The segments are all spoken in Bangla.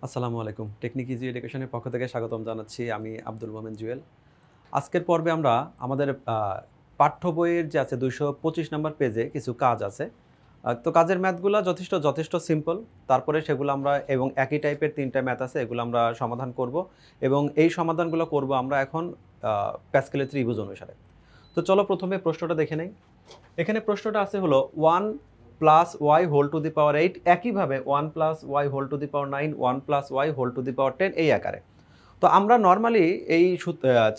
আসসালামু আলাইকুম। টেকনিক ইজি এডুকেশনের পক্ষ থেকে স্বাগতম জানাচ্ছি। আমি আব্দুল মোমেন জুয়েল। আজকের পর্বে আমরা আমাদের পাঠ্য বইয়ের যে আছে ২২৫ নম্বর পেজে কিছু কাজ আছে। তো কাজের ম্যাথগুলা যথেষ্ট সিম্পল। তারপরে সেগুলো আমরা এবং একই টাইপের ৩ টা ম্যাথ আছে, এগুলো আমরা সমাধান করব এবং এই সমাধানগুলো করব আমরা এখন প্যাসকেলের ত্রিভুজ অনুসারে। তো চলো প্রথমে প্রশ্নটা দেখে নেই। এখানে প্রশ্নটা আছে হলো 1 plus Y whole to the power 8, একইভাবে 1 plus Y whole to the power 9, 1 plus Y whole to the power 10 এই আকারে। তো আমরা নর্মালি এই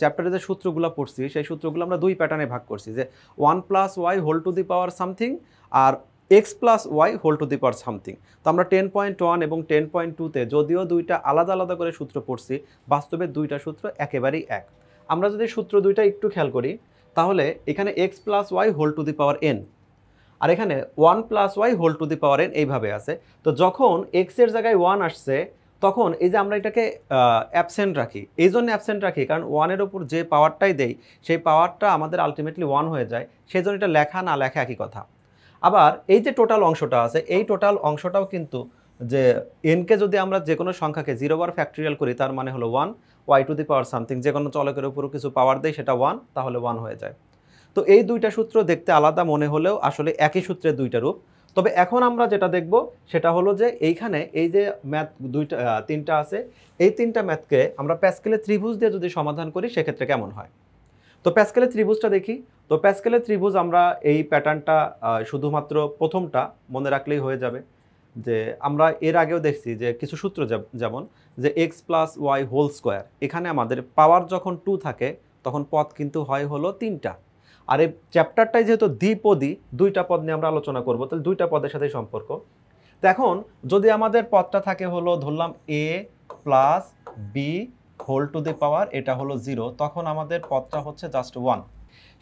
চ্যাপ্টারে যে সূত্রগুলো পড়ছি সেই সূত্রগুলো আমরা দুই প্যাটার্নে ভাগ করছি, যে 1 plus Y whole to the power something আর x plus Y whole to the power something. তো আমরা 10.1 এবং 10.2তে যদিও দুইটা আলাদা আলাদা করে সূত্র পড়ছি, বাস্তবে দুইটা সূত্র একেবারেই এক। আমরা যদি সূত্র দুইটা একটু খেয়াল করি তাহলে এখানে X plus Y whole to the power N আর এখানে 1 plus Y whole to the power N এইভাবে আছে। তো যখন এক্স এর জায়গায় 1 আসছে তখন এই যে আমরা এটাকে অ্যাবসেন্ট রাখি, এই জন্য অ্যাবসেন্ট রাখি কারণ 1-এর ওপর যে পাওয়ারটাই দেই সেই পাওয়ারটা আমাদের আলটিমেটলি 1 হয়ে যায়, সেই জন্য এটা লেখা না লেখা একই কথা। আবার এই যে টোটাল অংশটা আছে এই টোটাল অংশটাও কিন্তু যে এনকে যদি আমরা যে কোনো সংখ্যাকে 0 বার ফ্যাক্টরিয়াল করি তার মানে হলো 1, y to the power something যে কোনো চলকের উপরও কিছু পাওয়ার দেয় সেটা 1, তাহলে 1 হয়ে যায়। তো এই দুইটা সূত্র দেখতে আলাদা মনে হলেও আসলে একই সূত্রের দুইটা রূপ। তবে এখন আমরা যেটা দেখব সেটা হলো যে এইখানে এই যে ম্যাথ তিনটা আছে, এই তিনটা ম্যাথকে আমরা প্যাসকেলের ত্রিভুজ দিয়ে যদি সমাধান করি সেক্ষেত্রে কেমন হয়। তো প্যাসকেলের ত্রিভুজটা দেখি। তো প্যাসকেলের ত্রিভুজ আমরা এই প্যাটার্নটা শুধুমাত্র প্রথমটা মনে রাখলেই হয়ে যাবে, যে আমরা এর আগেও দেখছি যে কিছু সূত্র যেমন যে x plus Y whole square, এখানে আমাদের পাওয়ার যখন 2 থাকে তখন পদ কিন্তু হয় হলো 3টা। আর এই চ্যাপ্টারটাই যেহেতু দ্বিপদী, দুইটা পদ নিয়ে আমরা আলোচনা করব, তাহলে দুইটা পদের সাথে সম্পর্ক। তো এখন যদি আমাদের পদটা থাকে হলো ধরলাম A plus B whole to the power এটা হলো 0, তখন আমাদের পদটা হচ্ছে জাস্ট 1।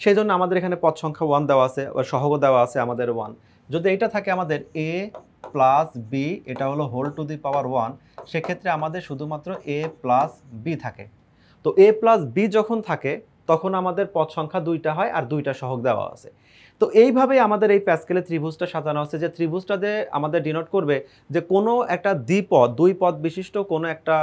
সেই জন্য আমাদের এখানে পদ সংখ্যা 1 দেওয়া আছে, সহগ দেওয়া আছে আমাদের 1। যদি এটা থাকে আমাদের এ প্লাস বি এটা হলো হোল টু দি পাওয়ার 1, সেক্ষেত্রে আমাদের শুধুমাত্র এ প্লাস বি থাকে। তো এ প্লাস বি যখন থাকে তখন আমাদের পদ সংখ্যা 2টা হয় আর 2টা সহগ দেওয়া আছে। তো এইভাবেই আমাদের এই প্যাসকেলের ত্রিভুজটা সাজানো আছে, যে ত্রিভুজটা যে আমাদের ডিনোট করবে যে কোনো একটা দ্বিপদ, দুই পদ বিশিষ্ট কোনো একটা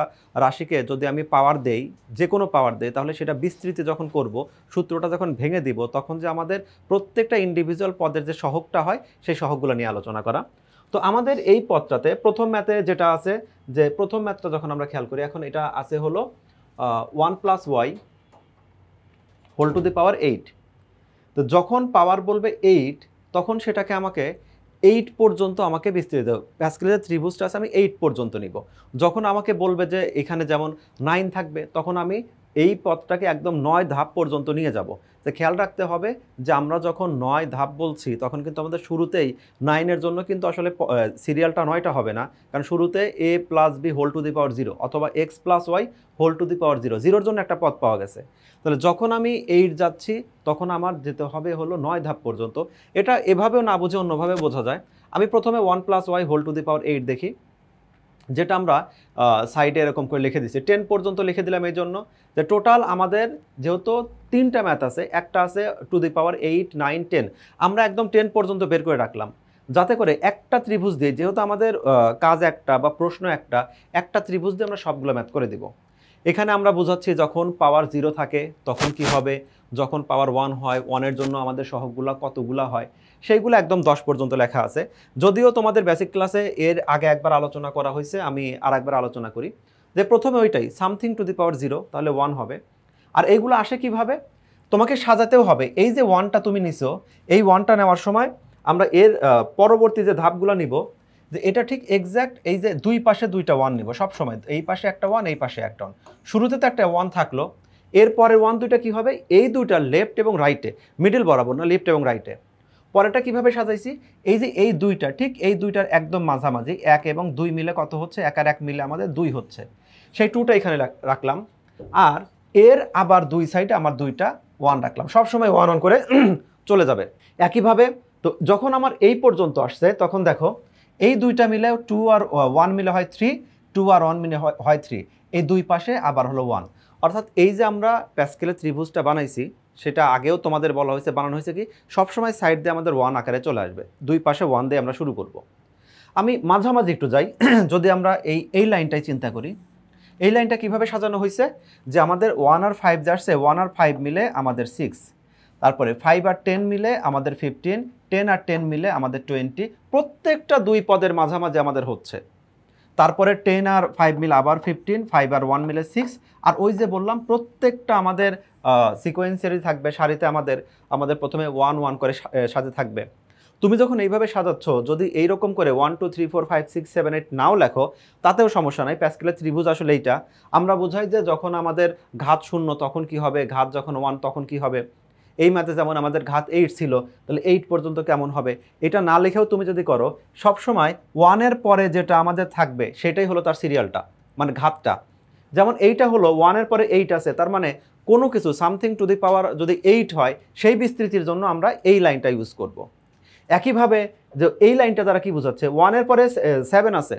রাশিকে যদি আমি পাওয়ার দেই, যে কোনো পাওয়ার দেই, তাহলে সেটা বিস্তৃতি যখন করব, সূত্রটা যখন ভেঙে দিব, তখন যে আমাদের প্রত্যেকটা ইন্ডিভিজুয়াল পদের যে সহগটা হয় সেই সহগগুলো নিয়ে আলোচনা করা। তো আমাদের এই পদটাতে প্রথম ম্যাথে যেটা আছে, যে প্রথম ম্যাথটা যখন আমরা খেয়াল করি, এখন এটা আছে হলো 1 plus Y whole to the power 8। তো যখন পাওয়ার বলবে 8 তখন সেটাকে আমাকে 8 পর্যন্ত আমাকে বিস্তৃত, প্যাসকেলের ত্রিভুজটা আছে আমি 8 পর্যন্ত নিব। যখন আমাকে বলবে যে এখানে যেমন 9 থাকবে তখন আমি এই পথটাকে একদম 9 ধাপ পর্যন্ত নিয়ে যাব। তো খেয়াল রাখতে হবে যে আমরা যখন 9 ধাপ বলছি তখন কিন্তু আমাদের শুরুতেই 9-এর জন্য কিন্তু আসলে সিরিয়ালটা 9টা হবে না, কারণ শুরুতে A plus B whole to the power 0 অথবা X plus Y whole to the power 0, 0-এর জন্য একটা পথ পাওয়া গেছে। তাহলে যখন আমি 8 যাচ্ছি তখন আমার যেতে হবে হলো 9 ধাপ পর্যন্ত। এটা এভাবেও না বুঝে অন্যভাবে বোঝা যায়। আমি প্রথমে 1 plus Y whole to the power 8 দেখি, যেটা আমরা সাইডে এরকম করে লিখে দিচ্ছি, 10 পর্যন্ত লিখে দিলাম এই জন্য যে টোটাল আমাদের যেহেতু 3টা ম্যাথ আছে, একটা আছে টু দি পাওয়ার 8, 9, 10, আমরা একদম 10 পর্যন্ত বের করে রাখলাম, যাতে করে একটা ত্রিভুজ দিয়ে, যেহেতু আমাদের কাজ একটা বা প্রশ্ন একটা ত্রিভুজ দিয়ে আমরা সবগুলো ম্যাথ করে দিব। এখানে আমরা বোঝাচ্ছি যখন পাওয়ার 0 থাকে তখন কি হবে, যখন পাওয়ার 1 হয় 1-এর জন্য আমাদের সহগগুলা কতগুলা হয় সেইগুলো একদম 10 পর্যন্ত লেখা আছে। যদিও তোমাদের বেসিক ক্লাসে এর আগে একবার আলোচনা করা হয়েছে, আমি আর একবার আলোচনা করি যে প্রথমে ওইটাই সামথিং টু দি পাওয়ার 0 তাহলে 1 হবে। আর এইগুলো আসে কিভাবে, তোমাকে সাজাতেও হবে। এই যে 1টা তুমি নিছো, এই 1টা নেওয়ার সময় আমরা এর পরবর্তী যে ধাপগুলো নিব, যে এটা ঠিক এক্স্যাক্ট এই যে দুই পাশে 2টা 1 নিব সব সময়, এই পাশে একটা 1 এই পাশে একটা 1, শুরুতে তো একটা 1 থাকলো, এর পরের 1 দুইটা কি হবে, এই দুইটা লেফট এবং রাইটে, মিডল বরাবর না, লেফট এবং রাইটে। পরেরটা কিভাবে সাজাইছি, এই যে এই দুইটা ঠিক এই দুইটার একদম মাঝামাঝি 1 এবং 2 মিলে কত হচ্ছে, 1 আর 1 মিলে আমাদের 2 হচ্ছে, সেই 2টা এখানে রাখলাম। আর এর আবার দুই সাইডে আমার 2টা 1 রাখলাম, সবসময় 1 1 করে চলে যাবে একইভাবে। তো যখন আমার এই পর্যন্ত আসছে তখন দেখো এই দুইটা মিলে 2 আর 1 মিলে হয় 3, 2 আর 1 মিলে হয় 3, এই দুই পাশে আবার হলো 1। অর্থাৎ এই যে আমরা প্যাসকেলের ত্রিভুজটা বানাইছি সেটা আগেও তোমাদের বলা হয়েছে, বানানো হয়েছে কি সবসময় সাইড দিয়ে আমাদের 1 আকারে চলে আসবে, দুই পাশে 1 দিয়ে আমরা শুরু করব। আমি মাঝামাঝি একটু যাই যদি আমরা এই লাইনটাই চিন্তা করি, এই লাইনটা কিভাবে সাজানো হয়েছে যে আমাদের 1 আর 5 যে আসছে, 1 আর 5 মিলে আমাদের 6, তারপরে 5 আর 10 মিলে আমাদের 15, 10 আর 10 মিলে আমাদের 20, প্রত্যেকটা দুই পদের মাঝামাঝি আমাদের হচ্ছে। তারপরে 10 আর 5 মিলে আবার 15, 5 আর 1 মিলে 6, আর ওই যে বললাম প্রত্যেকটা আমাদের সিকোয়েন্সারি থাকবে, সারিতে আমাদের প্রথমে 1 1 করে সাজে থাকবে। তুমি যখন এইভাবে সাজাচ্ছ, যদি এইরকম করে 1 2 3 4 5 6 7 8 নাও লেখো তাতেও সমস্যা নাই। প্যাসকেলের ত্রিভুজ আসলে এইটা আমরা বোঝাই যে যখন আমাদের ঘাত 0 তখন কি হবে, ঘাত যখন 1 তখন কি হবে। এই ম্যাথে যেমন আমাদের ঘাত 8 ছিল, তাহলে 8 পর্যন্ত কেমন হবে, এটা না লিখেও তুমি যদি করো, সবসময় 1-এর পরে যেটা আমাদের থাকবে সেটাই হলো তার সিরিয়ালটা, মানে ঘাতটা। যেমন এইটা হলো 1-এর পরে 8 আছে, তার মানে কোনো কিছু সামথিং টু দি পাওয়ার যদি 8 হয় সেই বিস্তৃতির জন্য আমরা এই লাইনটা ইউজ করব। একইভাবে যে এই লাইনটা দ্বারা কি বোঝাচ্ছে, 1-এর পরে 7 আছে,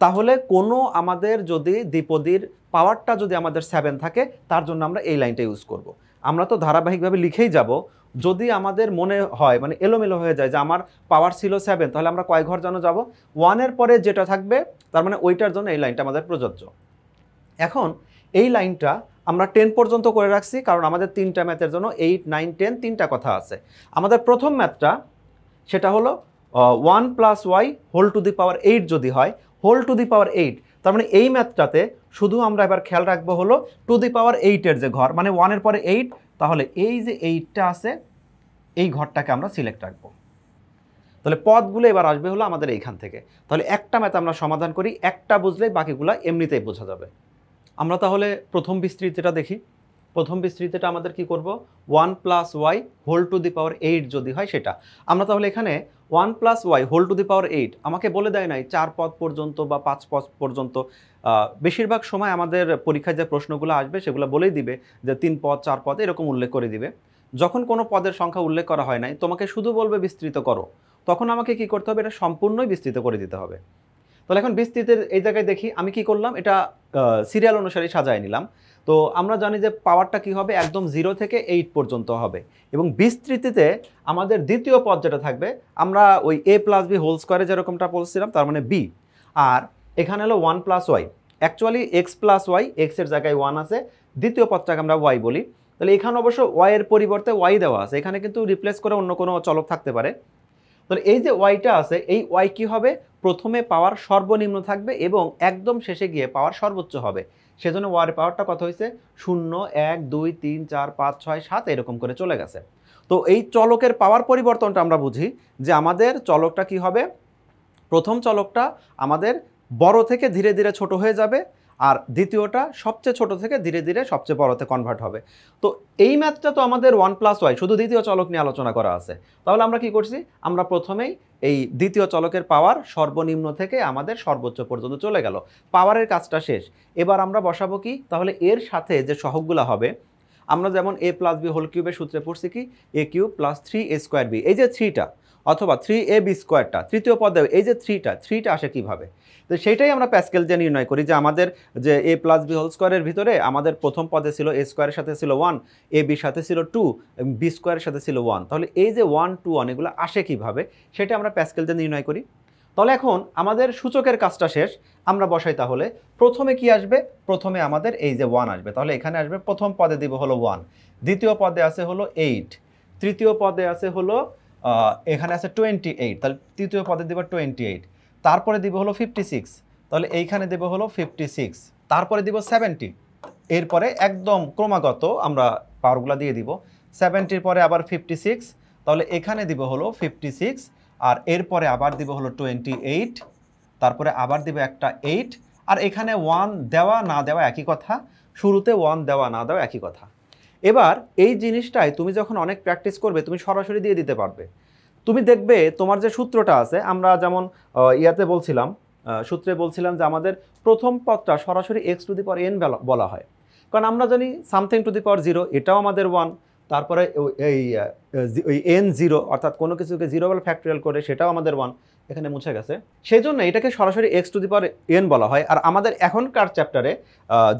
তাহলে কোনো আমাদের যদি দ্বিপদীর পাওয়ারটা যদি আমাদের 7 থাকে তার জন্য আমরা এই লাইনটা ইউজ করব। আমরা তো ধারাবাহিকভাবে লিখেই যাব। যদি আমাদের মনে হয় মানে এলোমেলো হয়ে যায় যে আমার পাওয়ার ছিল 7, তাহলে আমরা কয় ঘর যেন যাব, 1-এর পরে যেটা থাকবে তার মানে ওইটার জন্য এই লাইনটা আমাদের প্রযোজ্য। এখন এই লাইনটা আমরা 10 পর্যন্ত করে রাখছি, কারণ আমাদের তিনটা ম্যাথের জন্য 8 9 10 তিনটা কথা আছে। আমাদের প্রথম ম্যাথটা সেটা হলো 1 + y whole to the power 8 যদি হয়, হোল টু দি পাওয়ার 8, তার মানে এই ম্যাথটাতে শুধু আমরা এবার খেয়াল রাখবো হলো টু দি পাওয়ার 8-এর যে ঘর, মানে 1-এর পরে 8, তাহলে এই যে 8টা আছে এই ঘরটাকে আমরা সিলেক্ট রাখবো। তাহলে পদগুলো এবার আসবে হলো আমাদের এইখান থেকে। তাহলে একটা ম্যাথ আমরা সমাধান করি, একটা বুঝলেই বাকিগুলো এমনিতেই বোঝা যাবে। আমরা তাহলে প্রথম বিস্তৃতিটা দেখি। প্রথম বিস্তৃতিটা আমাদের কি করব, 1 + y whole to the power 8 যদি হয় সেটা। আমরা তাহলে এখানে 1 + y whole to the power 8 আমাকে বলে দেয় নাই 4 পদ পর্যন্ত বা 5 পদ পর্যন্ত। বেশিরভাগ সময় আমাদের পরীক্ষায় যে প্রশ্নগুলো আসবে সেগুলো বলেই দিবে যে 3 পদ 4 পদ এরকম উল্লেখ করে দিবে। যখন কোনো পদের সংখ্যা উল্লেখ করা হয় নাই, তোমাকে শুধু বলবে বিস্তৃত করো, তখন আমাকে কি করতে হবে, এটা সম্পূর্ণই বিস্তৃত করে দিতে হবে। তাহলে এখন বিস্তৃতের এই জায়গায় দেখি আমি কি করলাম, এটা সিরিয়াল অনুসারে সাজায় নিলাম। তো আমরা জানি যে পাওয়ারটা কি হবে, একদম 0 থেকে 8 পর্যন্ত হবে, এবং বিস্তৃতিতে আমাদের দ্বিতীয় পদ যেটা থাকবে আমরা ওই a + b হোল স্কোয়ারে যেরকমটা বলছিলাম তার মানে b, আর এখানে হলো 1 + y, actually x + y, x এর জায়গায় 1 আছে, দ্বিতীয় পদটাকে আমরা y বলি। তাহলে এখানে অবশ্য y এর পরিবর্তে y দেওয়া আছে, এখানে কিন্তু রিপ্লেস করে অন্য কোনো চলক থাকতে পারে। তাহলে এই যে ওয়াইটা আছে, এই ওয়াই কি হবে, প্রথমে পাওয়ার সর্বনিম্ন থাকবে এবং একদম শেষে গিয়ে পাওয়ার সর্বোচ্চ হবে। সেজন্য ওয়ার পাওয়ারটা কত হয়েছে, 0 1 2 3 4 5 6 7 এরকম করে চলে গেছে। তো এই চলকের পাওয়ার পরিবর্তনটা আমরা বুঝি যে আমাদের চলকটা কি হবে, প্রথম চলকটা আমাদের বড় থেকে ধীরে ধীরে ছোট হয়ে যাবে, আর দ্বিতীয়টা সবচেয়ে ছোট থেকে ধীরে ধীরে সবচেয়ে বড়তে কনভার্ট হবে। তো এই ম্যাথটা তো আমাদের 1 + y শুধু দ্বিতীয় চলক নিয়ে আলোচনা করা আছে। তাহলে আমরা কি করছি, আমরা প্রথমেই এই দ্বিতীয় চলকের পাওয়ার সর্বনিম্ন থেকে আমাদের সর্বোচ্চ পর্যন্ত চলে গেল, পাওয়ারের কাজটা শেষ। এবার আমরা বসাবো কি, তাহলে এর সাথে যে সহগগুলো হবে, আমরা যেমন a + b হোল কিউবের সূত্রে পড়ছি কি, a³ + 3a²b, এই যে 3টা, অথবা 3ab²টা তৃতীয় পদে, এই যে 3টা আসে কিভাবে, তো সেইটাই আমরা প্যাসকেল দিয়ে নির্ণয় করি যে আমাদের যে a + b হোল স্কোয়ারের ভিতরে আমাদের প্রথম পদে ছিল a² সাথে ছিল 1, ab সাথে ছিল 2, b² সাথে ছিল 1, তাহলে এই যে 1 2 1 এগুলো আসে কিভাবে সেটা আমরা প্যাসকেল দিয়ে নির্ণয় করি। তাহলে এখন আমাদের সূচকের কাজটা শেষ, আমরা বসাই তাহলে প্রথমে কি আসবে, প্রথমে আমাদের এই যে 1 আসবে, তাহলে এখানে আসবে প্রথম পদে দিব হলো 1, দ্বিতীয় পদে আছে হলো 8, তৃতীয় পদে আছে হলো এখানে আছে 28, তাহলে তৃতীয় পদে দিব 28, তারপরে দিব হলো 56, তাহলে এইখানে দেব হলো 56, তারপরে দিব 70, এরপরে একদম ক্রমাগত আমরা পাওয়ারগুলো দিয়ে দিব, 70-র পরে আবার 56, তাহলে এখানে দিব হলো 56, আর এরপরে আবার দিব হলো 28, তারপরে আবার দিব একটা 8, আর এখানে 1 দেওয়া না দেওয়া একই কথা, শুরুতে 1 দেওয়া না দেওয়া একই কথা। এবার এই জিনিসটাই তুমি যখন অনেক প্র্যাকটিস করবে তুমি সরাসরি দিয়ে দিতে পারবে। তুমি দেখবে তোমার যে সূত্রটা আছে, আমরা যেমন ইয়াতে বলছিলাম, সূত্রে বলছিলাম যে আমাদের প্রথম পদটা সরাসরি x⁴n বলা হয়, কারণ আমরা জানি সামথিং টু দি পাওয়ার 0 এটাও আমাদের 1, তারপরে এই n0 অর্থাৎ কোনো কিছুকে 0 বলে ফ্যাক্টোরিয়াল করে সেটাও আমাদের 1, এখানে মুছে গেছে, সেই জন্য এটাকে সরাসরি x two the power N বলা হয়। আর আমাদের এখনকার চ্যাপ্টারে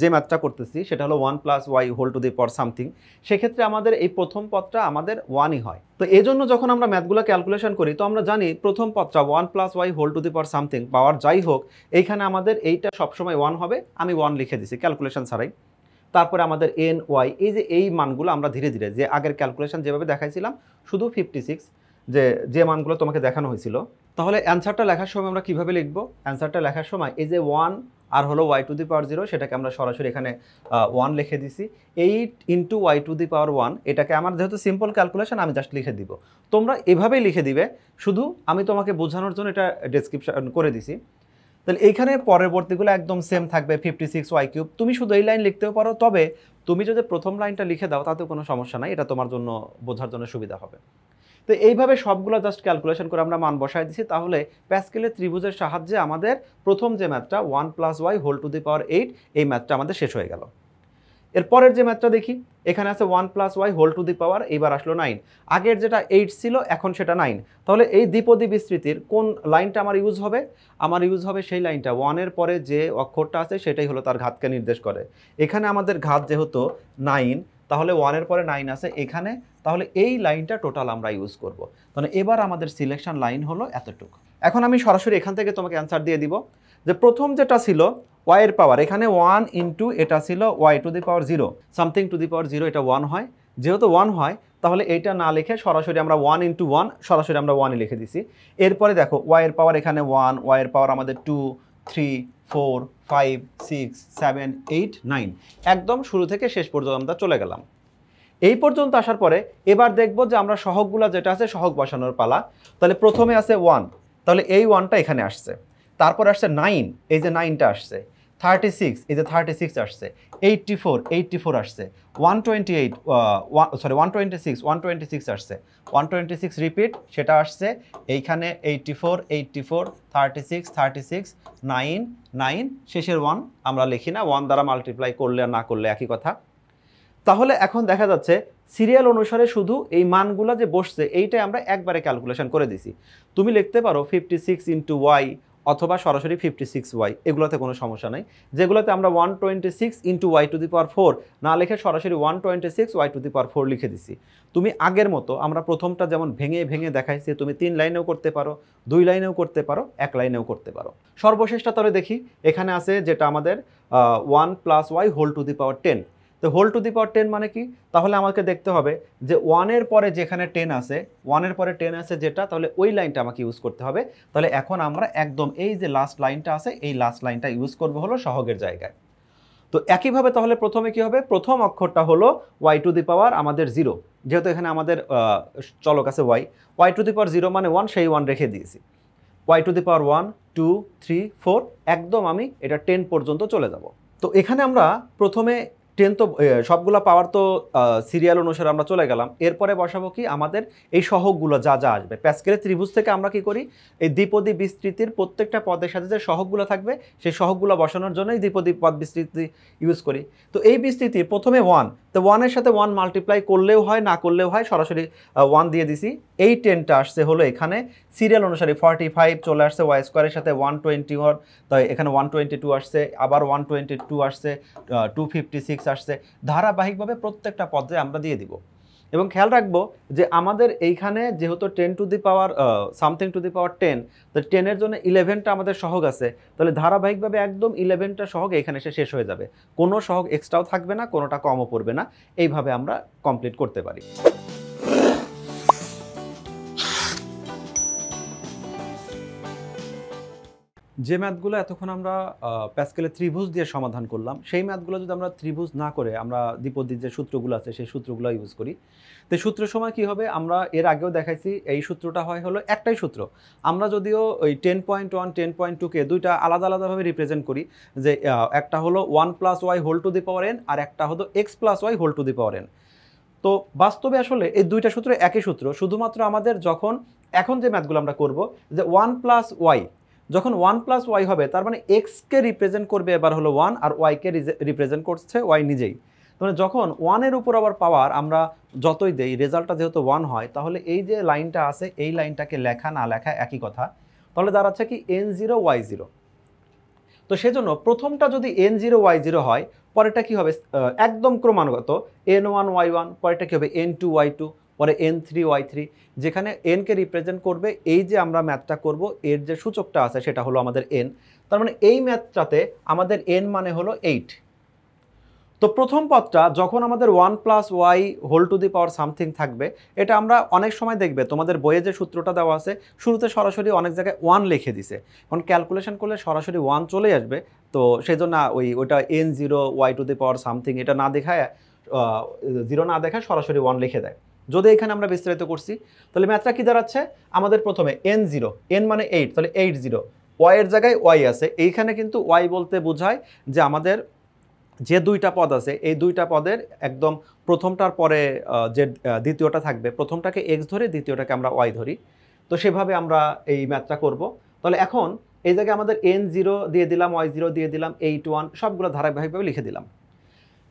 যে ম্যাথটা করতেছি সেটা হলো 1 plus Y whole to the power something, সেক্ষেত্রে আমাদের এই প্রথম পদটা আমাদের 1ই হয়। তো এই জন্য যখন আমরা ম্যাথগুলো ক্যালকুলেশন করি তো আমরা জানি প্রথম পদটা 1 plus Y whole to the power something, power যাই হোক এইখানে আমাদের এইটা সবসময় 1 হবে, আমি 1 লিখে দিছি ক্যালকুলেশন ছাড়াই। তারপরে আমাদের এন ওয়াই, এই যে এই মানগুলো আমরা ধীরে ধীরে যে আগের ক্যালকুলেশন যেভাবে দেখাইছিলাম শুধু 56 যে মানগুলো তোমাকে দেখানো হয়েছিল, তাহলে অ্যান্সারটা লেখার সময় আমরা কিভাবে লিখবো? অ্যান্সারটা লেখার সময় এই যে 1 আর হলো ওয়াই টু দি পাওয়ার 0, সেটাকে আমরা সরাসরি এখানে 1 লিখে দিছি। 8 into Y to the power 1, এটাকে আমার যেহেতু সিম্পল ক্যালকুলেশন আমি জাস্ট লিখে দিব, তোমরা এভাবেই লিখে দিবে, শুধু আমি তোমাকে বোঝানোর জন্য এটা ডেসক্রিপশন করে দিছি। তাহলে এইখানে পরবর্তীগুলো একদম সেম থাকবে, 56 ওয়াই কিউব। তুমি শুধু এই লাইন লিখতেও পারো, তবে তুমি যদি প্রথম লাইনটা লিখে দাও তাতে কোনো সমস্যা নাই, এটা তোমার জন্য বোঝার জন্য সুবিধা হবে। তো এইভাবে সবগুলো জাস্ট ক্যালকুলেশন করে আমরা মান বসাই দিছি। তাহলে প্যাসকেলের ত্রিভুজের সাহায্যে আমাদের প্রথম যে ম্যাথটা 1 plus Y whole to the power 8, এই ম্যাথটা আমাদের শেষ হয়ে গেল। এরপরের যে ম্যাথটা দেখি, এখানে আছে 1 plus Y whole to the power, এইবার আসলো 9। আগের যেটা 8 ছিল এখন সেটা 9। তাহলে এই দ্বিপদী বিস্তৃতির কোন লাইনটা আমার ইউজ হবে? আমার ইউজ হবে সেই লাইনটা 1-এর পরে যে অক্ষরটা আছে সেটাই হলো তার ঘাতকে নির্দেশ করে। এখানে আমাদের ঘাত যেহেতু 9, তাহলে 1-এর পরে 9 আছে এখানে, তাহলে এই লাইনটা টোটাল আমরা ইউজ করব। তাহলে এবার আমাদের সিলেকশন লাইন হলো এতটুকু। এখন আমি সরাসরি এখান থেকে তোমাকে অ্যান্সার দিয়ে দিব যে প্রথম যেটা ছিল ওয়াইয়ের পাওয়ার, এখানে 1 ইন্টু এটা ছিল Y to the power 0, something to the power 0, এটা 1 হয়। যেহেতু 1 হয় তাহলে এইটা না লিখে সরাসরি আমরা 1 ইন্টু 1 সরাসরি আমরা 1ই লিখে দিছি। এরপরে দেখো ওয়াইয়ের পাওয়ার এখানে 1, ওয়াইয়ের পাওয়ার আমাদের 2, 3, 4, 5, 6, 7, 8, 9, একদম শুরু থেকে শেষ পর্যন্ত আমরা চলে গেলাম। এই পর্যন্ত আসার পরে এবার দেখব যে আমরা সহগগুলো যেটা আছে সহগ বসানোর পালা। তাহলে প্রথমে আছে 1, তাহলে এই 1টা এখানে আসছে, তারপর আসছে 9, এই যে 9টা আসছে, 36, এই যে 36 আসছে, 84 আসছে, 126 আসছে, 126 রিপিট সেটা আসছে এইখানে, 84, 36, 9, 9, শেষের 1 আমরা লিখি না, 1 দ্বারা মাল্টিপ্লাই করলে আর না করলে একই কথা। তাহলে এখন দেখা যাচ্ছে সিরিয়াল অনুসারে শুধু এই মানগুলো যে বসছে এইটাই আমরা একবারে ক্যালকুলেশন করে দিছি। তুমি লিখতে পারো 56 ইন্টু ওয়াই অথবা সরাসরি 56 ওয়াই, এগুলোতে কোনো সমস্যা নাই। যেগুলোতে আমরা 126 into Y to the power 4 না লিখে সরাসরি 126 ওয়াই টু দি পাওয়ার 4 লিখে দিছি। তুমি আগের মতো আমরা প্রথমটা যেমন ভেঙে ভেঙে দেখাইছি, তুমি 3 লাইনেও করতে পারো, 2 লাইনেও করতে পারো, 1 লাইনেও করতে পারো। সর্বশেষটা তবে দেখি, এখানে আছে যেটা আমাদের 1 plus Y whole to the power 10। তো হোল টু দি পাওয়ার 10 মানে কি? তাহলে আমাকে দেখতে হবে যে 1-এর পরে যেখানে 10 আছে, 1-এর পরে 10 আছে যেটা, তাহলে ওই লাইনটা আমাকে ইউজ করতে হবে। তাহলে এখন আমরা একদম এই যে লাস্ট লাইনটা আছে এই লাস্ট লাইনটা ইউজ করব হলো সহগের জায়গায়। তো একইভাবে তাহলে প্রথমে কি হবে? প্রথম অক্ষরটা হলো ওয়াই টু দি পাওয়ার আমাদের 0, যেহেতু এখানে আমাদের চলক আছে ওয়াই টু দি পাওয়ার 0 মানে 1, সেই 1 রেখে দিয়েছি। ওয়াই টু দি পাওয়ার 1, 2, 3, 4, একদম আমি এটা 10 পর্যন্ত চলে যাব। তো এখানে আমরা প্রথমে 10 তো সবগুলো পাওয়ার তো সিরিয়াল অনুসারে আমরা চলে গেলাম। এরপরে বসাবো কি আমাদের এই সহগগুলো যা যা আসবে। প্যাসকেলের ত্রিভুজ থেকে আমরা কি করি, এই দ্বিপদী বিস্তৃতির প্রত্যেকটা পদের সাথে যে সহগগুলো থাকবে সেই সহগগুলো বসানোর জন্যই দ্বিপদী পদ বিস্তৃতি ইউজ করি। তো এই বিস্তৃতির প্রথমে 1, তো 1-এর সাথে 1 মাল্টিপ্লাই করলেও হয় না করলেও হয়, সরাসরি 1 দিয়ে দিছি। এই 10টা আসছে হলো এখানে সিরিয়াল অনুসারে 45 চলে আসছে ওয়াই স্কোয়ারের সাথে 121, তাই এখানে 122 আসছে, আবার 122 আসছে, 256 আসছে, ধারাবাহিকভাবে প্রত্যেকটা পদে আমরা দিয়ে দিব। এবং খেয়াল রাখবো যে আমাদের এইখানে যেহেতু 10 to the power something to the power 10, তো 10-এর জন্য 11টা আমাদের সহগ আছে, তাহলে ধারাবাহিকভাবে একদম 11টা সহগ এখানে এসে শেষ হয়ে যাবে, কোনো সহগ এক্সট্রাও থাকবে না, কোনোটা কমও পড়বে না। এইভাবে আমরা কমপ্লিট করতে পারি। যে ম্যাথগুলো এতক্ষণ আমরা প্যাসকেলের ত্রিভুজ দিয়ে সমাধান করলাম, সেই ম্যাথগুলো যদি আমরা ত্রিভুজ না করে আমরা দ্বিপদীর যে সূত্রগুলো আছে সেই সূত্রগুলো ইউজ করি, তো সূত্রের সময় কি হবে, আমরা এর আগেও দেখাইছি এই সূত্রটা হয় হলো একটাই সূত্র। আমরা যদিও ওই 10.1, 10.2কে দুইটা আলাদা আলাদাভাবে রিপ্রেজেন্ট করি, যে একটা হলো 1 plus Y whole to the power N, আর একটা হলো X plus Y whole to the power N. তো বাস্তবে আসলে এই দুইটা সূত্র একই সূত্র, শুধুমাত্র আমাদের যখন এখন যে ম্যাথগুলো আমরা করব, যে 1 প্লাস ওয়াই, যখন 1 প্লাস ওয়াই হবে তার মানে এক্সকে রিপ্রেজেন্ট করবে এবার হলো 1, আর ওয়াইকে রিপ্রেজেন্ট করছে ওয়াই নিজেই। মানে যখন 1-এর উপর আবার পাওয়ার আমরা যতই দেই, রেজাল্টটা যেহেতু 1 হয়, তাহলে এই যে লাইনটা আছে এই লাইনটাকে লেখা না লেখা একই কথা। তাহলে দাঁড়াচ্ছে কি n0 y0। তো সেজন্য প্রথমটা যদি n0 y0 হয়, পরেরটা কি হবে একদম ক্রমানুগত n1 y1, পরেরটা কি হবে n2 y2, পরে n3 y3, যেখানে n কে রিপ্রেজেন্ট করবে এই যে আমরা ম্যাথটা করব এর যে সূচকটা আছে সেটা হলো আমাদের n। তার মানে এই ম্যাথটাতে আমাদের n মানে হলো 8। তো প্রথম পদটা যখন আমাদের 1 + y whole to the power something থাকবে, এটা আমরা অনেক সময় দেখবে তোমাদের বইয়ে যে সূত্রটা দেওয়া আছে শুরুতে সরাসরি অনেক জায়গায় 1 লিখে দিছে, কারণ ক্যালকুলেশন করলে সরাসরি 1 চলে আসবে। তো সেই জন্য ওইটা n0 y to the power something এটা না দেখায় 0 না দেখায় সরাসরি 1 লিখে দেয়। যদি এখানে আমরা বিস্তারিত করছি তাহলে ম্যাথটা কি দাঁড়াচ্ছে, আমাদের প্রথমে n0, n মানে 8, তাহলে 80, y এর জায়গায় y আছে, এইখানে কিন্তু y বলতে বোঝায় যে আমাদের যে দুইটা পদ আছে এই দুইটা পদের একদম প্রথমটার পরে যে দ্বিতীয়টা থাকবে, প্রথমটাকে x ধরে দ্বিতীয়টাকে আমরা y ধরি। তো সেভাবে আমরা এই ম্যাথটা করব। তাহলে এখন এই জায়গায় আমাদের n0 দিয়ে দিলাম, y0 দিয়ে দিলাম, 81 সবগুলো ধারাবাহিকভাবে লিখে দিলাম।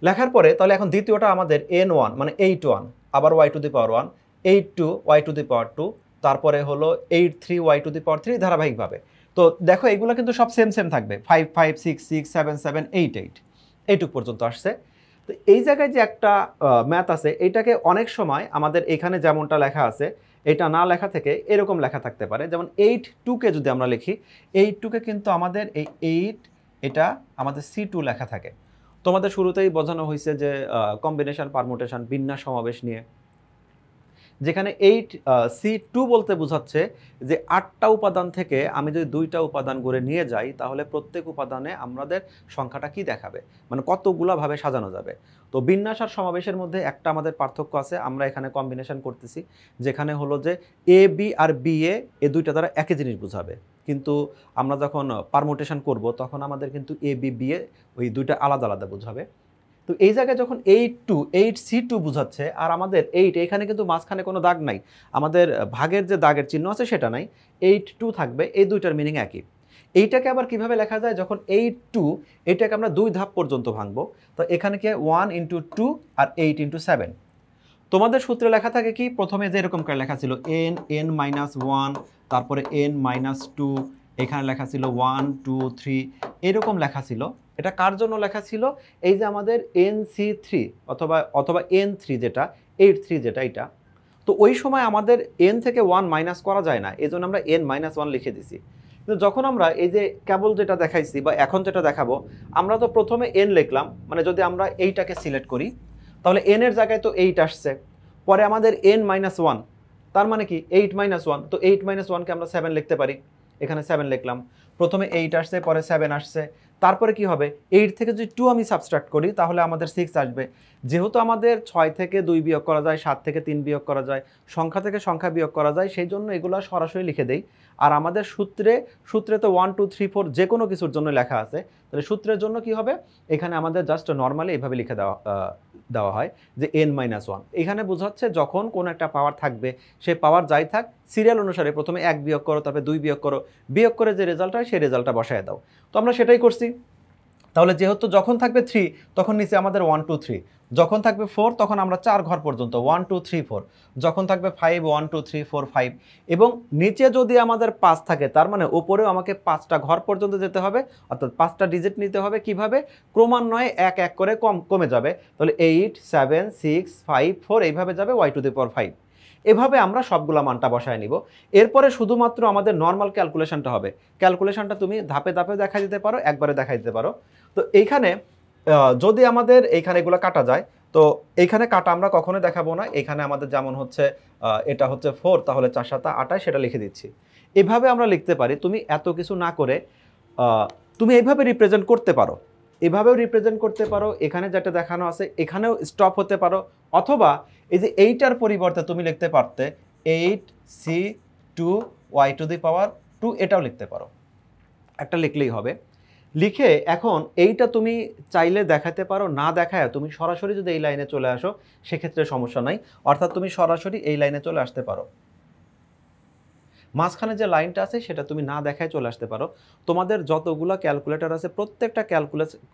লেখার পরে তাহলে এখন দ্বিতীয়টা আমাদের n1 মানে 81, আবার y to the power 1, 82 y to the power 2, তারপরে হলো 83 y টু দি পাওয়ার 3 ধারাবাহিকভাবে। তো দেখো এইগুলো কিন্তু সব সেম সেম থাকবে, 5 5 6 6 7 7 8 8 এইটুক পর্যন্ত আসছে। তো এই জায়গায় যে একটা ম্যাথ আছে এইটাকে অনেক সময় আমাদের এখানে যেমনটা লেখা আছে এটা না লেখা থেকে এরকম লেখা থাকতে পারে, যেমন 82কে যদি আমরা লিখি, 82কে কিন্তু আমাদের এই 8 এটা আমাদের C2 লেখা থাকে। তোমাদের শুরুতেই বোঝানো হয়েছে যে কম্বিনেশন পারমুটেশন বিন্যাস সমাবেশ নিয়ে, যেখানে 8C2 বলতে বোঝাচ্ছে যে 8টা উপাদান থেকে আমি যদি 2টা উপাদান করে নিয়ে যাই তাহলে প্রত্যেক উপাদানে আমাদের সংখ্যাটা কি দেখাবে, মানে কতগুলোভাবে সাজানো যাবে। তো বিন্যাস আর সমাবেশের মধ্যে একটা আমাদের পার্থক্য আছে, আমরা এখানে কম্বিনেশন করতেছি, যেখানে হলো যে A B R B A দুইটা দ্বারা একই জিনিস বোঝাবে, কিন্তু আমরা যখন পারমুটেশন করব তখন আমাদের কিন্তু এ বি বি এ ওই দুইটা আলাদা আলাদা বোঝাবে। তো এই জায়গায় যখন 8C2 বোঝাচ্ছে আর আমাদের 8 এখানে কিন্তু মাঝখানে কোনো দাগ নাই, আমাদের ভাগের যে দাগের চিহ্ন আছে সেটা নাই, 82 থাকবে, এই দুইটার মিনিং একই। এইটাকে আবার কিভাবে লেখা যায়, যখন 82 এটাকে আমরা 2 ধাপ পর্যন্ত ভাঙবো, তো এখানে কি 1 × 2 আর 8 × 7। তোমাদের সূত্রে লেখা থাকে কি, প্রথমে যে এরকম করে লেখা ছিল n-1, তারপরে n-2, এখানে লেখা ছিল 1 2 3 এরকম লেখা ছিল। এটা কার জন্য লেখা ছিল, এই যে আমাদের nc3 অথবা n3 যেটা 83 যেটা এটা। তো ওই সময় আমাদের n থেকে 1 মাইনাস করা যায় না, এই জন্য আমরা n-1 লিখে দিছি। কিন্তু যখন আমরা এই যে কেবল যেটা দেখাইছি বা এখন যেটা দেখাবো, আমরা তো প্রথমে n লিখলাম, মানে যদি আমরা এইটাকে সিলেক্ট করি তাহলে n এর জায়গায় তো 8 আসছে, পরে আমাদের n-1, তার মানে কি 8-1, তো 8-1কে আমরা 7 লিখতে পারি, এখানে 7 লিখলাম। প্রথমে 8 আসছে, পরে 7 আসছে, তারপরে কি হবে 8 থেকে যদি 2 আমি সাবট্রাক্ট করি তাহলে আমাদের 6 আসবে। যেহেতু আমাদের 6 থেকে 2 বিয়োগ করা যায়, 7 থেকে 3 বিয়োগ করা যায়, সংখ্যা থেকে সংখ্যা বিয়োগ করা যায়, সেই জন্য এগুলো সরাসরি লিখে দেই। আর আমাদের সূত্রে তো 1 2 3 4 যে কোনো কিছুর জন্য লেখা আছে, তাহলে সূত্রের জন্য কি হবে, এখানে আমাদের জাস্ট নর্মালি এইভাবে লিখে দেওয়া হয় যে n-1। এখানে বোঝাচ্ছে যখন কোনো একটা পাওয়ার থাকবে সে পাওয়ার যাই থাক সিরিয়াল অনুসারে প্রথমে 1 বিয়োগ করো, তারপরে 2 বিয়োগ করো, বিয়োগ করে যে রেজাল্ট হয় সেই রেজাল্টটা বসায় দাও। তো আমরা সেটাই করছি। তাহলে যেহেতু যখন থাকবে 3 তখন নিচে আমাদের 1 2 3, যখন থাকবে 4 তখন আমরা 4 ঘর পর্যন্ত 1 2 3 4, যখন থাকবে 5 1 2 3 4 5, এবং নিচে যদি আমাদের 5 থাকে তার মানে উপরেও আমাকে 5টা ঘর পর্যন্ত যেতে হবে, অর্থাৎ 5টা ডিজিট নিতে হবে। কিভাবে, ক্রমান্বয়ে এক এক করে কমে যাবে, তাহলে 8 7 6 5 4 এইভাবে যাবে y টু দি পাওয়ার 5। এভাবে আমরা সবগুলা মানটা বসায় নিব। এরপরে শুধুমাত্র আমাদের নর্মাল ক্যালকুলেশনটা হবে। ক্যালকুলেশনটা তুমি ধাপে ধাপে দেখা দিতে পারো, একবারে দেখা দিতে পারো। তো এইখানে যদি আমাদের এইখানে এগুলো কাটা যায়, তো এইখানে কাটা আমরা কখনোই দেখাবো না। এখানে আমাদের যেমন হচ্ছে এটা হচ্ছে 4, তাহলে 4 7 28 সেটা লিখে দিচ্ছি। এভাবে আমরা লিখতে পারি। তুমি এত কিছু না করে তুমি এইভাবে রিপ্রেজেন্ট করতে পারো, এভাবেও রিপ্রেজেন্ট করতে পারো, এখানে যেটা দেখানো আছে এখানেও স্টপ হতে পারো, অথবা এই যে এইটার পরিবর্তে তুমি লিখতে পারতে 8C2 y to the power 2 এটাও লিখতে পারো, একটা লিখলেই হবে। লিখে এখন এইটা তুমি চাইলে দেখাতে পারো, না দেখায় তুমি সরাসরি যদি এই লাইনে চলে আসো সেক্ষেত্রে সমস্যা নাই, অর্থাৎ তুমি সরাসরি এই লাইনে চলে আসতে পারো। মাঝখানে যে লাইনটা আছে সেটা তুমি না দেখায় চলে আসতে পারো। তোমাদের যতগুলো ক্যালকুলেটর আছে প্রত্যেকটা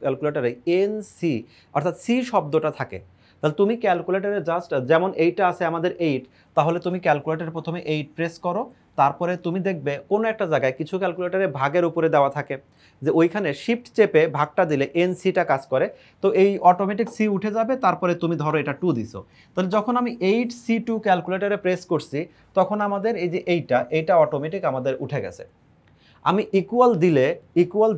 ক্যালকুলেটরে এনসি অর্থাৎ সি শব্দটা থাকে। তাহলে তুমি ক্যালকুলেটরে জাস্ট যেমন এইটা আছে আমাদের 8, তাহলে তুমি ক্যালকুলেটরে প্রথমে 8 প্রেস করো, তারপরে তুমি দেখবে কোনো একটা জায়গায় কিছু ক্যালকুলেটরে ভাগের উপরে দেওয়া থাকে যে ওইখানে শিফট চেপে ভাগটা দিলে এনসিটা কাজ করে, তো এই অটোমেটিক সি উঠে যাবে, তারপরে তুমি ধরো এটা 2 দিছো, তাহলে যখন আমি 8C2 ক্যালকুলেটরে প্রেস করছি তখন আমাদের এই যে এইটা অটোমেটিক আমাদের উঠে গেছে। আমি ইকুয়াল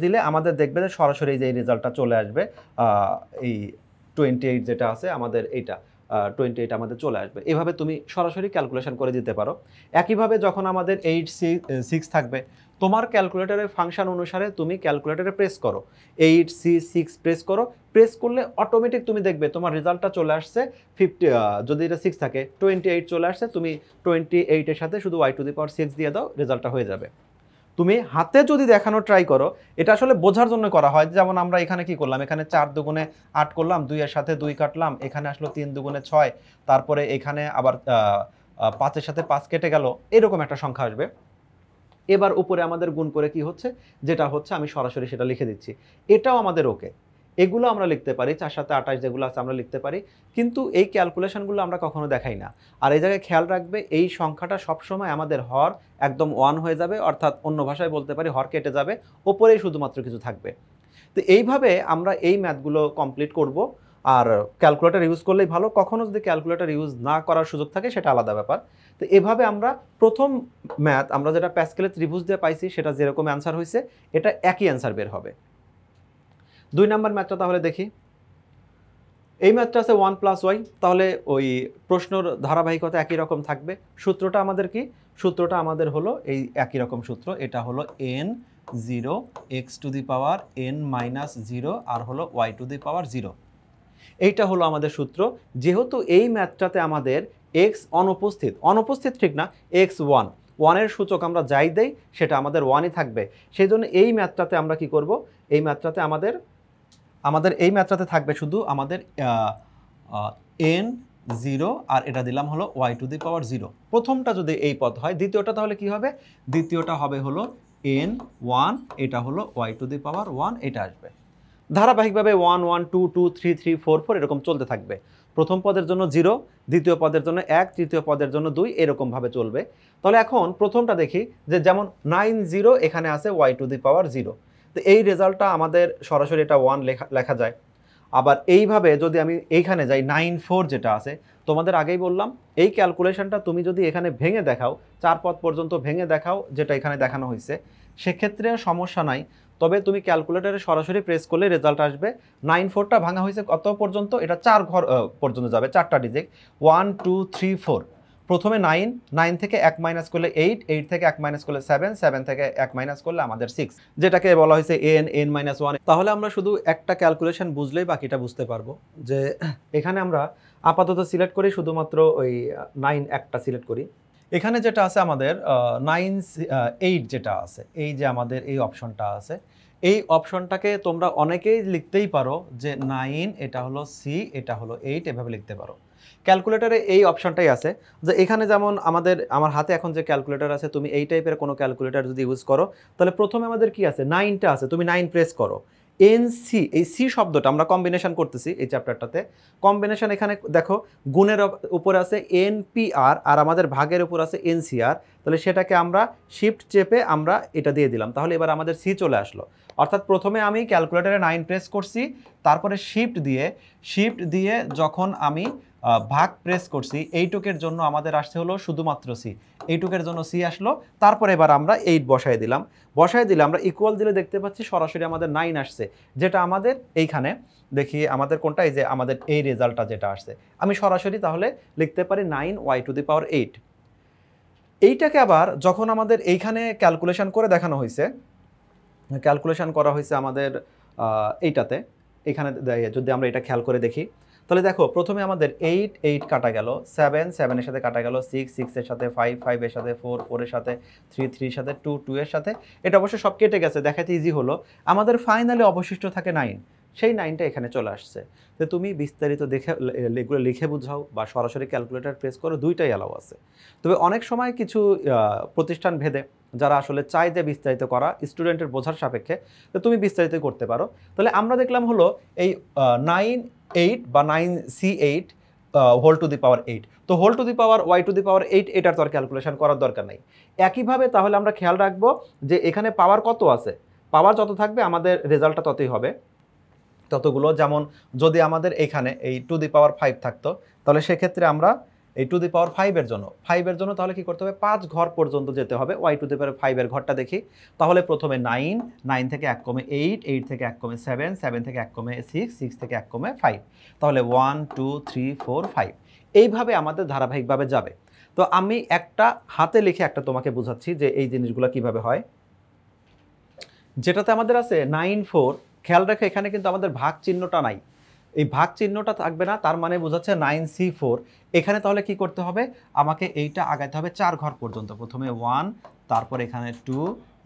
দিলে আমাদের দেখবে যে সরাসরি যে এই রেজাল্টটা চলে আসবে, এই 28 যেটা আছে আমাদের এইটা 28 আমাদের চলে আসবে। এভাবে তুমি সরাসরি ক্যালকুলেশন করে দিতে পারো। একইভাবে যখন আমাদের 8C6 থাকবে, তোমার ক্যালকুলেটরের ফাংশন অনুসারে তুমি ক্যালকুলেটরে প্রেস করো, 8C6 প্রেস করো, প্রেস করলে অটোমেটিক তুমি দেখবে তোমার রেজাল্টটা চলে আসছে 50, যদি এটা 6 থাকে 28 চলে আসছে, তুমি 28 এর সাথে শুধু y⁶ দিয়ে দাও, রেজাল্টটা হয়ে যাবে। তুমি হাতে যদি দেখানো ট্রাই করো, এটা আসলে বোঝার জন্য করা হয়। যেমন আমরা এখানে কি করলাম, এখানে 4 দুগুণে 8 করলাম, 2 এর সাথে 2 কাটলাম, এখানে আসলো 3 দুগুণে 6, তারপরে এখানে আবার 5 এর সাথে 5 কেটে গেল, এরকম একটা সংখ্যা আসবে। এবার উপরে আমাদের গুণ করে কি হচ্ছে, যেটা হচ্ছে আমি সরাসরি সেটা লিখে দিচ্ছি, এটাও আমাদের ওকে। এগুলো আমরা লিখতে পারি, 4 7 28 যেগুলো আছে আমরা লিখতে পারি, কিন্তু এই ক্যালকুলেশনগুলো আমরা কখনো দেখাই না। আর এই জায়গায় খেয়াল রাখবে, এই সংখ্যাটা সবসময় আমাদের হর একদম 1 হয়ে যাবে, অর্থাৎ অন্য ভাষায় বলতে পারি হর কেটে যাবে, ওপরেই শুধুমাত্র কিছু থাকবে। তো এইভাবে আমরা এই ম্যাথগুলো কমপ্লিট করব। আর ক্যালকুলেটর ইউজ করলেই ভালো, কখনো যদি ক্যালকুলেটর ইউজ না করার সুযোগ থাকে সেটা আলাদা ব্যাপার। তো এভাবে আমরা প্রথম ম্যাথ আমরা যেটা প্যাসকেলের ত্রিভুজ দিয়ে পাইছি, সেটা যেরকম অ্যান্সার হয়েছে এটা একই অ্যান্সার বের হবে। 2 নম্বর ম্যাথটা তাহলে দেখি। এই ম্যাথটা আছে 1 + y, তাহলে ওই প্রশ্নর ধারাবাহিকতা একই রকম থাকবে। সূত্রটা আমাদের কি? সূত্রটা আমাদের হলো এই একই রকম সূত্র, এটা হলো n0 x⁻n−0 আর হলো y⁻0। এইটা হলো আমাদের সূত্র। যেহেতু এই ম্যাথটাতে আমাদের x অনুপস্থিত ঠিক না, x1 1-এর সূচক আমরা যাই দেই সেটা আমাদের 1ই থাকবে। সেই জন্য এই ম্যাথটাতে আমরা কি করব, এই ম্যাথটাতে এই ম্যাথটাতে থাকবে শুধু আমাদের n0 আর এটা দিলাম হলো y⁻0। প্রথমটা যদি এই পদ হয়, দ্বিতীয়টা তাহলে কি হবে? দ্বিতীয়টা হবে হলো n1, এটা হলো y⁻1, এটা আসবে। ধারাবাহিকভাবে 1 1 2 2 3 3 4 4 এরকম চলতে থাকবে। প্রথম পদের জন্য 0, দ্বিতীয় পদের জন্য 1, তৃতীয় পদের জন্য 2, এরকমভাবে চলবে। তাহলে এখন প্রথমটা দেখি, যে যেমন 90 এখানে আছে y⁻0, তো এই রেজাল্টটা আমাদের সরাসরি এটা 1 লেখা যায়। আবার এইভাবে যদি আমি এইখানে যাই 94 যেটা আছে, তোমাদের আগেই বললাম এই ক্যালকুলেশনটা তুমি যদি এখানে ভেঙে দেখাও, 4 পদ পর্যন্ত ভেঙে দেখাও যেটা এখানে দেখানো হয়েছে, সেক্ষেত্রে সমস্যা নাই। তবে তুমি ক্যালকুলেটরে সরাসরি প্রেস করলে রেজাল্ট আসবে। 94টা ভাঙা হয়েছে কত পর্যন্ত? এটা 4 ঘর পর্যন্ত যাবে, 4টা ডিজিট, 1 2 3 4। প্রথমে 9 থেকে 1 মাইনাস করলে 8 থেকে 1 মাইনাস করলে 7 থেকে 1 মাইনাস করলে আমাদের 6, যেটাকে বলা হয়েছে n-1। তাহলে আমরা শুধু একটা ক্যালকুলেশন বুঝলেই বাকিটা বুঝতে পারবো। যে এখানে আমরা আপাতত সিলেক্ট করি শুধুমাত্র ওই 9 একটা সিলেক্ট করি। এখানে যেটা আছে আমাদের 9 8 যেটা আছে, এই যে আমাদের এই অপশনটা আছে, এই অপশনটাকে তোমরা অনেকেই লিখতেই পারো যে 9 এটা হলো সি, এটা হলো 8, এভাবে লিখতে পারো। ক্যালকুলেটরে এই অপশনটাই আছে, যে এখানে যেমন আমার হাতে এখন যে ক্যালকুলেটর আছে, তুমি এই টাইপের কোনো ক্যালকুলেটর যদি ইউজ করো, তাহলে প্রথমে আমাদের কি আছে, 9টা আছে, তুমি 9 প্রেস করো, এনসি, এই সি শব্দটা আমরা কম্বিনেশন করতেছি এই চ্যাপ্টারটাতে। কম্বিনেশন এখানে দেখো গুণের উপরে আছে এনপিআর আর আমাদের ভাগের উপর আছে এনসিআর, তাহলে সেটাকে আমরা শিফট চেপে আমরা এটা দিয়ে দিলাম, তাহলে এবার আমাদের সি চলে আসলো। অর্থাৎ প্রথমে আমি ক্যালকুলেটরে 9 প্রেস করছি, তারপরে শিফট দিয়ে যখন আমি ভাগ প্রেস করছি, এইটুকের জন্য আমাদের আসছে হলো শুধুমাত্র সি, এইটুকের জন্য সি আসলো। তারপরে এবার আমরা 8 বসায় দিলে আমরা ইকুয়াল দিলে দেখতে পাচ্ছি সরাসরি আমাদের 9 আসছে, যেটা আমাদের এইখানে দেখি আমাদের কোনটা, এই যে আমাদের এই রেজাল্টটা যেটা আসছে, আমি সরাসরি তাহলে লিখতে পারি 9y⁸। এইটাকে আবার যখন আমাদের এইখানে ক্যালকুলেশন করে দেখানো হয়েছে, ক্যালকুলেশন করা হয়েছে আমাদের এইটাতে, এখানে যদি আমরা এটা খেয়াল করে দেখি, তাহলে দেখো প্রথমে আমাদের 8 কাটা গেল, 7 এর সাথে কাটা গেল, 6 এর সাথে 5 এর সাথে 4 এর সাথে 3 এর সাথে 2 এর সাথে, এটা অবশ্য সব কেটে গেছে, দেখাতে ইজি হলো। আমাদের ফাইনালি অবশিষ্ট থাকে 9, সেই 9টা এখানে চলে আসছে। তো তুমি বিস্তারিত এগুলো লিখে বুঝাও বা সরাসরি ক্যালকুলেটর প্রেস করো, দুইটাই অ্যালাউ আছে। তবে অনেক সময় কিছু প্রতিষ্ঠান ভেদে যারা আসলে চায় যে বিস্তারিত করা স্টুডেন্টের বোঝার সাপেক্ষে, তো তুমি বিস্তারিত করতে পারো। তাহলে আমরা দেখলাম হলো এই 9 8 বা 9C8 whole to the power 8, তো whole to the power Y to the power 8 এটার তো আর ক্যালকুলেশন করার দরকার নাই। একইভাবে তাহলে আমরা খেয়াল রাখবো যে এখানে পাওয়ার কত আছে, পাওয়ার যত থাকবে আমাদের রেজাল্টটা ততই হবে, ততগুলো। যেমন যদি আমাদের এখানে এই টু দি পাওয়ার 5 থাকতো, তাহলে সেক্ষেত্রে আমরা এই টু দি পাওয়ার 5 এর জন্য তাহলে কি করতে হবে, 5 ঘর পর্যন্ত যেতে হবে। ওয়াই টু দি পাওয়ার 5 এর ঘরটা দেখি, তাহলে প্রথমে 9, 9 থেকে 1 কমে 8, 8 থেকে 1 কমে 7, 7 থেকে 1 কমে 6, 6 থেকে 1 কমে 5, তাহলে 1 2 3 4 5, এইভাবে আমাদের ধারাবাহিকভাবে যাবে। তো আমি একটা হাতে লিখে একটা তোমাকে বোঝাচ্ছি যে এই জিনিসগুলো কিভাবে হয়। যেটাতে আমাদের আছে 9 4, খেয়াল রাখো এখানে কিন্তু আমাদের ভাগ চিহ্নটা নাই, এই ভাগ চিহ্নটা থাকবে না, তার মানে বোঝাচ্ছে 9C4। এখানে তাহলে কি করতে হবে, আমাকে এইটা আগাইতে হবে 4 ঘর পর্যন্ত, প্রথমে 1, তারপর এখানে 2,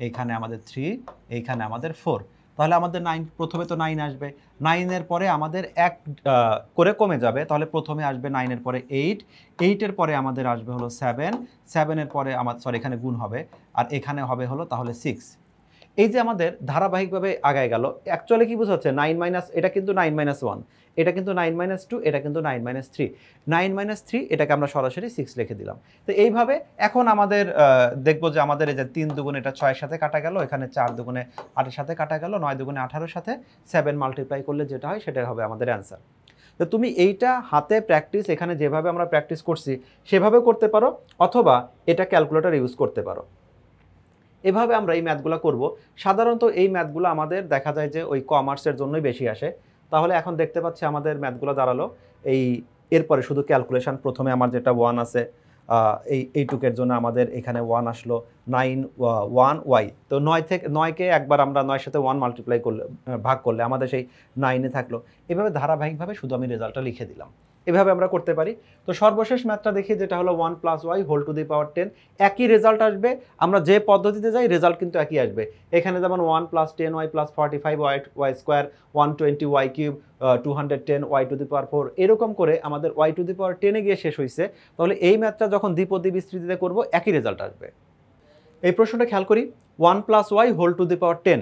এইখানে আমাদের 3, এইখানে আমাদের 4, তাহলে আমাদের 9, প্রথমে তো 9 আসবে, 9-এর পরে আমাদের 1 করে কমে যাবে, তাহলে প্রথমে আসবে 9-এর পরে 8, 8-এর পরে আমাদের আসবে হলো 7, 7-এর পরে আমাদের এখানে গুণ হবে, আর এখানে হবে হলো তাহলে 6। এই যে আমাদের ধারাবাহিকভাবে আগায় গেল, অ্যাকচুয়ালি কি বোঝাচ্ছে 9 মাইনাস, এটা কিন্তু 9 মাইনাস 1, এটা কিন্তু 9 মাইনাস 2, এটা কিন্তু 9 মাইনাস 3, 9 মাইনাস 3 এটাকে আমরা সরাসরি 6 লিখে দিলাম। তো এইভাবে এখন আমাদের দেখবো যে আমাদের এই যে 3 দুগুণে এটা 6-এর সাথে কাটা গেল, এখানে 4 দুগুণে 8-এর সাথে কাটা গেল, 9 দুগুণে 18-এর সাথে 7 মাল্টিপ্লাই করলে যেটা হয় সেটাই হবে আমাদের অ্যান্সার। তো তুমি এইটা হাতে প্র্যাকটিস, এখানে যেভাবে আমরা প্র্যাকটিস করছি সেভাবে করতে পারো, অথবা এটা ক্যালকুলেটর ইউজ করতে পারো। এভাবে আমরা এই ম্যাথগুলো করব। সাধারণত এই ম্যাথগুলো আমাদের দেখা যায় যে ওই কমার্সের জন্যই বেশি আসে। তাহলে এখন দেখতে পাচ্ছি আমাদের ম্যাথগুলো দাঁড়ালো এই, এরপরে শুধু ক্যালকুলেশন। প্রথমে আমার যেটা 1 আছে, এইটুকের জন্য আমাদের এখানে 1 আসলো, 9 1 ওয়াই, তো 9কে একবার আমরা 9-এর সাথে 1 মাল্টিপ্লাই করলে, ভাগ করলে আমাদের সেই 9-এ থাকলো। এভাবে ধারাবাহিকভাবে শুধু আমি রেজাল্টটা লিখে দিলাম, এভাবে আমরা করতে পারি। তো সর্বশেষ ম্যাথটা দেখি, যেটা হলো 1 + y whole to the power 10, একই রেজাল্ট আসবে, আমরা যে পদ্ধতিতে যাই রেজাল্ট কিন্তু একই আসবে। এখানে যেমন 1 + 10y + 45 y square, 120y cube, 210 y to the power 4, এরকম করে আমাদের y টু দি পাওয়ার 10-এ গিয়ে শেষ হয়েছে। তাহলে এই ম্যাথটা যখন দ্বিপদী বিস্তৃতিতে করব একই রেজাল্ট আসবে। এই প্রশ্নটা খেয়াল করি, 1 + y whole to the power 10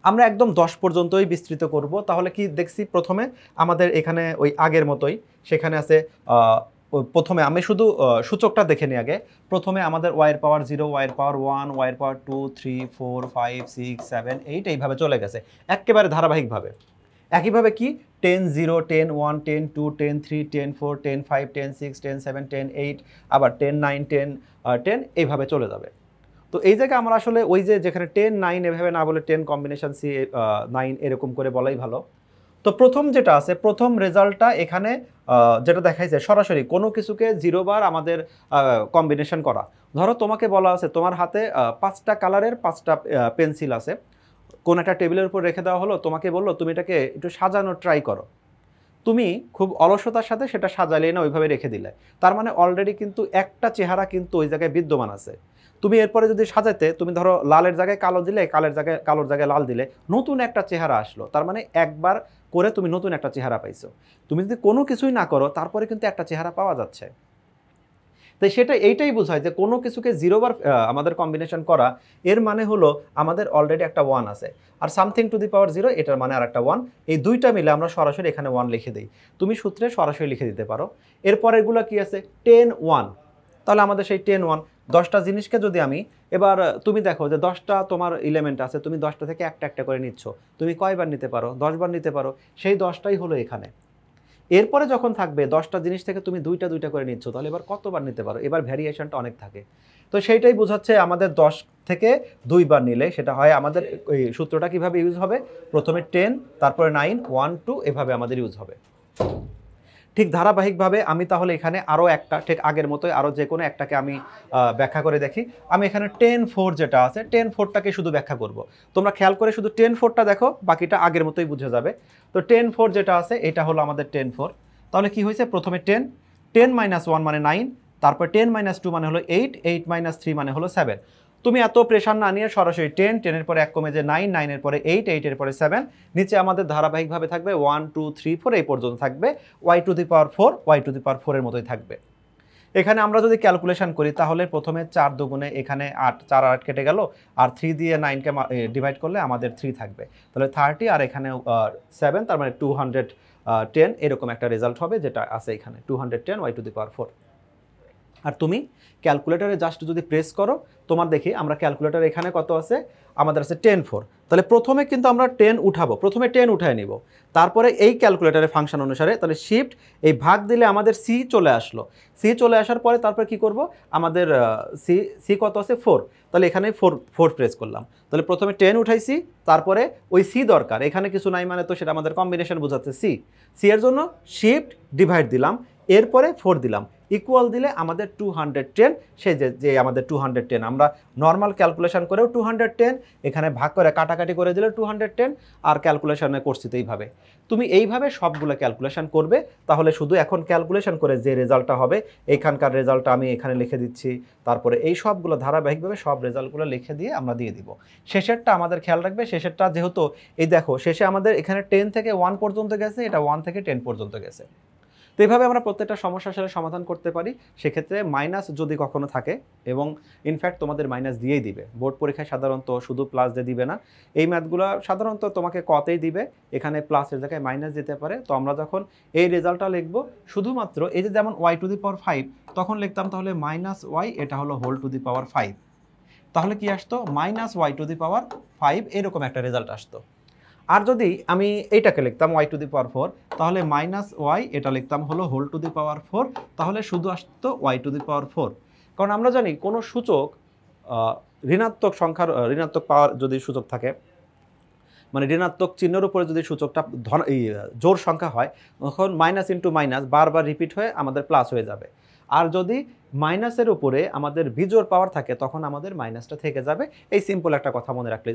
আমরা একদম 10 পর্যন্তই বিস্তৃত করব। তাহলে কি দেখছি, প্রথমে আমাদের এখানে ওই আগের মতোই, সেখানে আছে প্রথমে আমি শুধু সূচকটা দেখে নিই আগে। প্রথমে আমাদের y এর পাওয়ার 0, y এর পাওয়ার 1, y এর পাওয়ার 2 3 4 5 6 7 8 এইভাবে চলে গেছে একেবারে ধারাবাহিকভাবে। একইভাবে কি 10 0 10 1 10 2 10 3 10 4 10 5 10 6 10 7 10 8, আবার 10 9 10 10 এইভাবে চলে যাবে। তো এই জায়গায় আমরা আসলে ওই যে যেখানে 10 9 এভাবে না বলে 10 কম্বিনেশন সি 9 এরকম করে বলাই ভালো। তো প্রথম যেটা আছে, প্রথম রেজাল্টটা এখানে যেটা দেখাইছে সরাসরি কোনো কিছুকে 0 বার আমাদের কম্বিনেশন করা। ধরো তোমাকে বলা আছে তোমার হাতে 5টা কালারের 5টা পেন্সিল আছে, কোন একটা টেবিলের উপর রেখে দেওয়া হলো, তোমাকে বললো তুমি এটাকে একটু সাজানোর ট্রাই করো। তুমি খুব অলসতার সাথে সেটা সাজালে না ওইভাবে রেখে দিলে, তার মানে অলরেডি কিন্তু একটা চেহারা কিন্তু ওই জায়গায় বিদ্যমান আছে। তুমি এরপরে যদি সাজাতে, তুমি ধরো লালের জায়গায় কালো দিলে, কালোর জায়গায় লাল দিলে, নতুন একটা চেহারা আসলো, তার মানে একবার করে তুমি নতুন একটা চেহারা পাইছো। তুমি যদি কোনো কিছুই না করো তারপরে কিন্তু একটা চেহারা পাওয়া যাচ্ছে। তাই সেটা এইটাই বোঝায় যে কোনো কিছুকে 0 বার আমাদের কম্বিনেশন করা, এর মানে হলো আমাদের অলরেডি একটা 1 আছে, আর সামথিং টু দি পাওয়ার 0 এটার মানে আর একটা 1, এই দুইটা মিলে আমরা সরাসরি এখানে 1 লিখে দিই। তুমি সূত্রে সরাসরি লিখে দিতে পারো। এরপরেরগুলো কি আছে, 10 1, তাহলে আমাদের সেই 10 1, 10টা জিনিসকে যদি আমি এবার, তুমি দেখো যে 10টা তোমার এলিমেন্ট আছে, তুমি 10টা থেকে একটা একটা করে নিচ্ছ, তুমি কয়বার নিতে পারো, 10 বার নিতে পারো, সেই 10টাই হলো এখানে। এরপরে যখন থাকবে 10টা জিনিস থেকে তুমি দুইটা দুইটা করে নিচ্ছ, তাহলে এবার কতবার নিতে পারো, এবার ভ্যারিয়েশনটা অনেক থাকে। তো সেইটাই বোঝাচ্ছে আমাদের 10 থেকে 2 বার নিলে সেটা হয় আমাদের, ওই সূত্রটা কিভাবে ইউজ হবে, প্রথমে 10, তারপরে 9 1 2 এভাবে আমাদের ইউজ হবে। ঠিক ধারাবাহিকভাবে আমি তাহলে এখানে আরও একটা, ঠিক আগের মতোই আরও যে কোনো একটাকে আমি ব্যাখ্যা করে দেখি। আমি এখানে 10 4 যেটা আছে, 10 4টাকে শুধু ব্যাখ্যা করব। তোমরা খেয়াল করে শুধু 10 4টা দেখো, বাকিটা আগের মতোই বুঝে যাবে। তো 10 4 যেটা আছে এটা হলো আমাদের 10 4। তাহলে কি হয়েছে, প্রথমে 10, 10 - 1 মানে 9, তারপর 10 - 2 মানে হলো 8, 8 - 3 মানে হলো 7। তুমি এত প্রেশার না নিয়ে সরাসরি 10, 10-এর পরে 1 কমে যে 9, 9-এর পরে 8, 8-এর পরে 7, নিচে আমাদের ধারাবাহিকভাবে থাকবে 1 2 3 4 এই পর্যন্ত থাকবে, y to the power 4, y to the power 4 এর মতোই থাকবে। এখানে আমরা যদি ক্যালকুলেশন করি তাহলে প্রথমে 4 দুগুণে এখানে 8, 4 আর 8 কেটে গেল, আর 3 দিয়ে 9কে ডিভাইড করলে আমাদের 3 থাকবে, তাহলে 30 আর এখানে 7, তার মানে 210 এরকম একটা রেজাল্ট হবে, যেটা আছে এখানে 210y⁴। আর তুমি ক্যালকুলেটরে জাস্ট যদি প্রেস করো, তোমার দেখি আমরা ক্যালকুলেটর এখানে কত আছে, আমাদের আছে 10 4। তাহলে প্রথমে কিন্তু আমরা 10 উঠাবো, প্রথমে 10 উঠায় নিব, তারপরে এই ক্যালকুলেটরের ফাংশন অনুসারে তাহলে শিফট এই ভাগ দিলে আমাদের সি চলে আসলো, সি চলে আসার পরে তারপরে কি করব, আমাদের সি কত আছে 4, তাহলে এখানে 4 প্রেস করলাম, তাহলে প্রথমে 10 উঠাইছি, তারপরে ওই সি দরকার, এখানে কিছু নাই মানে তো সেটা আমাদের কম্বিনেশন বোঝাচ্ছে সি এর জন্য শিফট ডিভাইড দিলাম, এরপরে 4 দিলাম, ইকুয়াল দিলে আমাদের 210, সেই যে আমাদের 210, আমরা নর্মাল ক্যালকুলেশন করেও 210, এখানে ভাগ করে কাটাকাটি করে দিলে 210, আর ক্যালকুলেশনে করছি তো এইভাবে। তুমি এইভাবে সবগুলো ক্যালকুলেশন করবে, তাহলে শুধু এখন ক্যালকুলেশন করে যে রেজাল্টটা হবে, এইখানকার রেজাল্টটা আমি এখানে লিখে দিচ্ছি, তারপরে এই সবগুলো ধারাবাহিকভাবে সব রেজাল্টগুলো লিখে দিয়ে আমরা দিয়ে দিব। শেষেরটা আমাদের খেয়াল রাখবে, শেষেরটা যেহেতু এই দেখো শেষে আমাদের এখানে 10 থেকে 1 পর্যন্ত গেছে, এটা 1 থেকে 10 পর্যন্ত গেছে। তো এইভাবে আমরা প্রত্যেকটা সমস্যার সাথে সমাধান করতে পারি। সেক্ষেত্রে মাইনাস যদি কখনো থাকে, এবং ইনফ্যাক্ট তোমাদের মাইনাস দিয়েই দিবে, বোর্ড পরীক্ষায় সাধারণত শুধু প্লাস দিয়ে দিবে না, এই ম্যাথগুলো সাধারণত তোমাকে কতেই দিবে, এখানে প্লাসের জায়গায় মাইনাস দিতে পারে। তো আমরা যখন এই রেজাল্টটা লিখবো, শুধুমাত্র এই যে যেমন y⁵, তখন লিখতাম তাহলে -y, এটা হলো হোল⁵, তাহলে কি আসতো -y⁵, এরকম একটা রেজাল্ট আসতো। আর যদি আমি এইটাকে লিখতাম y⁴, তাহলে -y, এটা লিখতাম হলো হোল⁴, তাহলে শুধু আসতো y⁴। কারণ আমরা জানি কোনো সূচক ঋণাত্মক সংখ্যার ঋণাত্মক পাওয়ার যদি সূচক থাকে, মানে ঋণাত্মক চিহ্নের উপরে যদি সূচকটা জোড় সংখ্যা হয়, তখন মাইনাস ইন্টু মাইনাস বারবার রিপিট হয়ে আমাদের প্লাস হয়ে যাবে। আর যদি মাইনাসের উপরে আমাদের বিজোড় পাওয়ার থাকে, তখন আমাদের মাইনাসটা থেকে যাবে। এই সিম্পল একটা কথা মনে রাখলে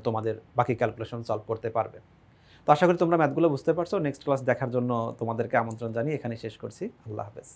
তোমাদের বাকি ক্যালকুলেশন সলভ করতে পারবে। তো আশা করি তোমরা ম্যাথগুলো বুঝতে পারছো। নেক্সট ক্লাস দেখার জন্য তোমাদেরকে আমন্ত্রণ জানিয়ে এখানে শেষ করছি। আল্লাহ হাফেজ।